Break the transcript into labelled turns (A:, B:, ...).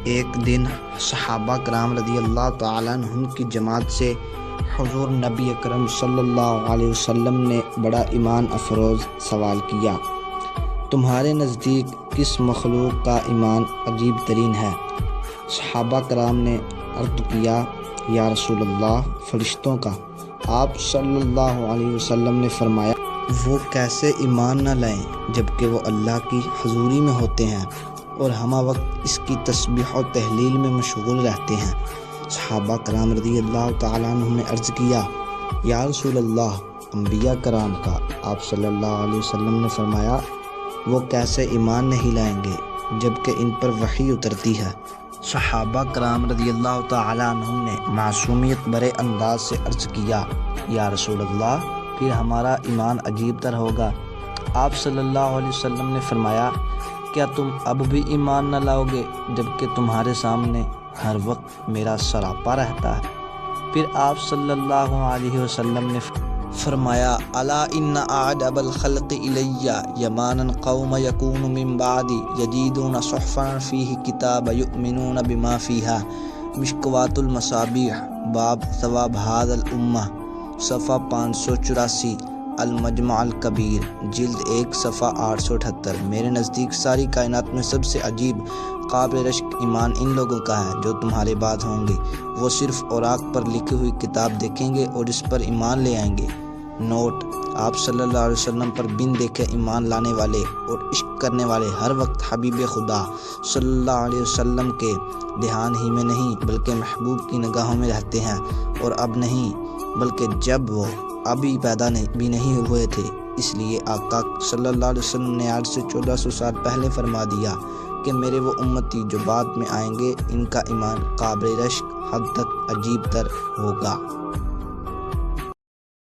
A: ایک دن صحابہ کرام رضی اللہ تعالیٰ عنہم کی جماعت سے حضور نبی اکرم صلی اللہ علیہ وسلم نے بڑا ایمان افروز سوال کیا، تمہارے نزدیک کس مخلوق کا ایمان عجیب ترین ہے؟ صحابہ کرام نے عرض کیا، یا رسول اللہ، فرشتوں کا۔ آپ صلی اللہ علیہ وسلم نے فرمایا، وہ کیسے ایمان نہ لائیں جبکہ وہ اللہ کی حضوری میں ہوتے ہیں اور ہمہ وقت اس کی تسبیح و تحلیل میں مشغول رہتے ہیں۔ صحابہ کرام رضی اللہ تعالیٰ عنہ نے عرض کیا، یا رسول اللہ، انبیاء کرام کا۔ آپ صلی اللہ علیہ وسلم نے فرمایا، وہ کیسے ایمان نہیں لائیں گے جبکہ ان پر وحی اترتی ہے۔ صحابہ کرام رضی اللہ تعالیٰ عنہم نے معصومیت برے انداز سے عرض کیا، یا رسول اللہ، پھر ہمارا ایمان عجیب تر ہوگا۔ آپ صلی اللہ علیہ وسلم نے فرمایا، کیا تم اب بھی ایمان نہ لاؤ گے جبکہ تمہارے سامنے ہر وقت میرا سراپا رہتا ہے؟ پھر آپ صلی اللہ علیہ وسلم نے فرمایا، الا ان اعجب الخلق الی یمانا قوم یکون من بعدی یجدون صحفا فیہ کتاب یؤمنون بما فیہا مشکوات المصابیح باب ثواب ھذا الامہ، صفحہ 584، المجمع الکبیر، جلد 1، صفحہ 878۔ میرے نزدیک ساری کائنات میں سب سے عجیب قابل رشک ایمان ان لوگوں کا ہے جو تمہارے بعد ہوں گے۔ وہ صرف اوراق پر لکھی ہوئی کتاب دیکھیں گے اور اس پر ایمان لے آئیں گے۔ نوٹ: آپ صلی اللہ علیہ وسلم پر بن دیکھے ایمان لانے والے اور عشق کرنے والے ہر وقت حبیب خدا صلی اللہ علیہ وسلم کے دھیان ہی میں نہیں بلکہ محبوب کی نگاہوں میں رہتے ہیں، اور اب نہیں بلکہ جب وہ ابھی پیدا بھی نہیں ہوئے تھے۔ اس لیے آقا صلی اللہ علیہ وسلم نے آج سے 1400 سال پہلے فرما دیا کہ میرے وہ امتی جو بعد میں آئیں گے ان کا ایمان قابل رشک حد تک عجیب تر ہوگا۔